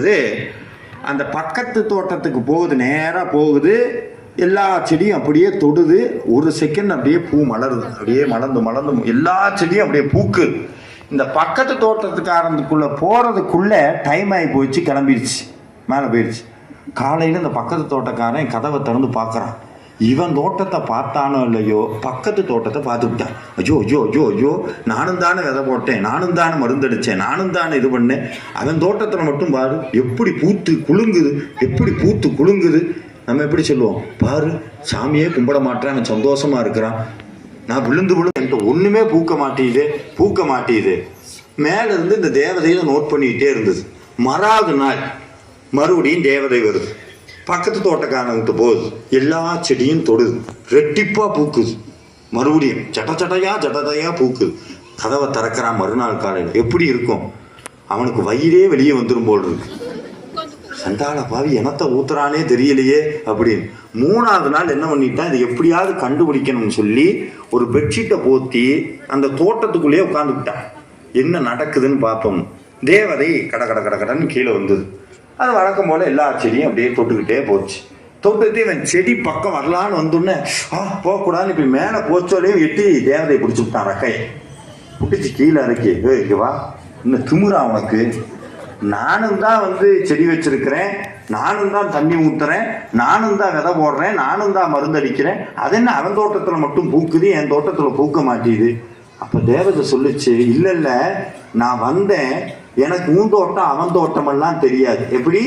அது அந்த பக்கத்து தோட்டத்துக்கு போகுது, நேராக போகுது, எல்லா செடியும் அப்படியே தொடுது. ஒரு செகண்ட் அப்படியே பூ மலருது, அப்படியே மலர்ந்து எல்லா செடியும் அப்படியே பூக்கு. இந்த பக்கத்து தோட்டத்துக்காரனுக்குள்ளே போகிறதுக்குள்ளே டைம் ஆகி போயிடுச்சு, கிளம்பிடுச்சு, மேலே போயிடுச்சு. காலையில் இந்த பக்கத்து தோட்டக்காரன் கதவை திறந்து பார்க்குறான். இவன் தோட்டத்தை பார்த்தானோ இல்லையோ பக்கத்து தோட்டத்தை பார்த்துக்கிட்டான். ஐயோ ஐயோ ஐயோ ஐயோ, நானும் தானே விதை போட்டேன், நானும் தானே மருந்தடித்தேன், நானும் தானே இது பண்ணேன். அவன் தோட்டத்தில் மட்டும் பாரு எப்படி பூத்து குலுங்குது, எப்படி பூத்து குலுங்குது. நம்ம எப்படி சொல்லுவோம், பாரு சாமியே கும்பிட மாட்டேன், அவன் சந்தோஷமா இருக்கிறான், நான் விழுந்து என்கிட்ட ஒன்றுமே பூக்க மாட்டேது. மேலேருந்து இந்த தேவதையை நோட் பண்ணிக்கிட்டே இருந்தது. மறாவது நாள் மறுபடியும் தேவதை வருது, பக்கத்து தோட்டக்காரங்கிட்ட போகுது, எல்லா செடியும் தொடுது, ரெட்டிப்பாக பூக்குது, மறுபடியும் ஜடதையா பூக்குது. கதவை திறக்கிறான். மறுநாள் காலையில் எப்படி இருக்கும், அவனுக்கு வயிறே வெளியே வந்துடும் போல் இருக்கு. சண்டாள பாவி எனத்தை ஊத்துறானே தெரியலையே அப்படின்னு. மூணாவது நாள் என்ன பண்ணிட்டான், இதை எப்படியாவது கண்டுபிடிக்கணும்னு சொல்லி ஒரு பெட்ஷீட்டை போத்தி அந்த தோட்டத்துக்குள்ளேயே உட்காந்துக்கிட்டான். என்ன நடக்குதுன்னு பார்ப்போம். தேவதை கடன்னு கீழே வந்தது. அது வழக்கம் போல் எல்லா செடியும் அப்படியே தொட்டுக்கிட்டே போச்சு. தொட்டுக்கிட்டே இவன் செடி பக்கம் வரலான்னு வந்தோடனே போகக்கூடாதுன்னு இப்படி மேலே போச்சோலையும் எட்டி தேவதையை பிடிச்சி விட்டான். ரக்கையை பிடிச்சி கீழே இறக்கி, இங்கே வா, இன்னும் திமுறா உனக்கு, நானும் தான் செடி வச்சிருக்கிறேன், நானும் தான் தண்ணி ஊத்துறேன், நானும் தான் விதை போடுறேன், நானும் தான் மருந்தடிக்கிறேன், அது என்ன அவன் தோட்டத்தில் மட்டும் பூக்குது, என் தோட்டத்தில் பூக்க மாட்டேது. அப்போ தேவதை சொல்லிச்சு, இல்லை நான் வந்தேன், எனக்கு உன் தோட்டம் அவன் தோட்டமெல்லாம் தெரியாது. எப்படி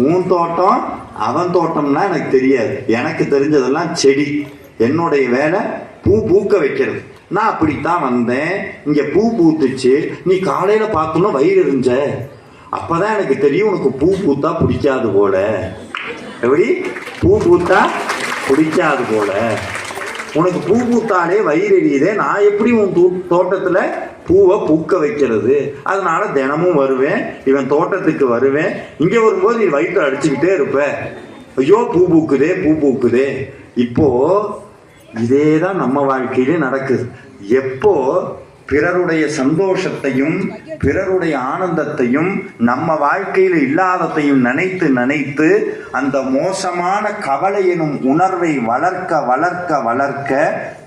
உன் தோட்டம் அவன் தோட்டம்னா எனக்கு தெரியாது, எனக்கு தெரிஞ்சதெல்லாம் செடி, என்னுடைய வேலை பூக்க வைக்கிறது. நான் அப்படித்தான் வந்தேன், இங்கே பூத்துச்சு, நீ காலையில் பார்த்தோன்னா வயிறு எரிஞ்ச, அப்போதான் எனக்கு தெரியும் உனக்கு பூத்தா பிடிக்காது போல. எப்படி பூத்தா பிடிக்காது போல, உனக்கு பூத்தாலே வயிறு எரியுதே, நான் எப்படி உன் தோட்டத்தில் பூவை பூக்க வைக்கிறது. அதனால தினமும் வருவேன், இவன் தோட்டத்துக்கு வருவேன், இங்கே வரும்போது நீ வயிற்று அடிச்சுக்கிட்டே இருப்ப, ஐயோ பூ பூக்குதே. இப்போ இதே தான் நம்ம வாழ்க்கையிலே நடக்குது. எப்போ பிறருடைய சந்தோஷத்தையும் பிறருடைய ஆனந்தத்தையும் நம்ம வாழ்க்கையில் இல்லாததையும் நினைத்து அந்த மோசமான கவலை எனும் உணர்வை வளர்க்க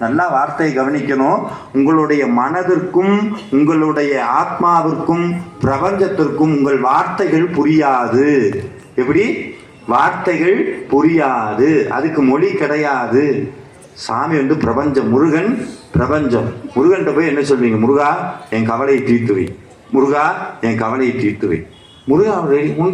நல்லா வார்த்தையை கவனிக்கணும். உங்களுடைய மனதிற்கும் உங்களுடைய ஆத்மாவிற்கும் பிரபஞ்சத்திற்கும் உங்கள் வார்த்தைகள் புரியாது. எப்படி வார்த்தைகள் புரியாது, அதுக்கு மொழி கிடையாது. சாமி பிரபஞ்சம், முருகன் பிரபஞ்சம். முருகன்கிட்ட போய் என்ன சொல்வீங்க, முருகா என் கவலையை தீர்த்துவை, முருகா என் கவலையை தீர்த்துவை. முருகா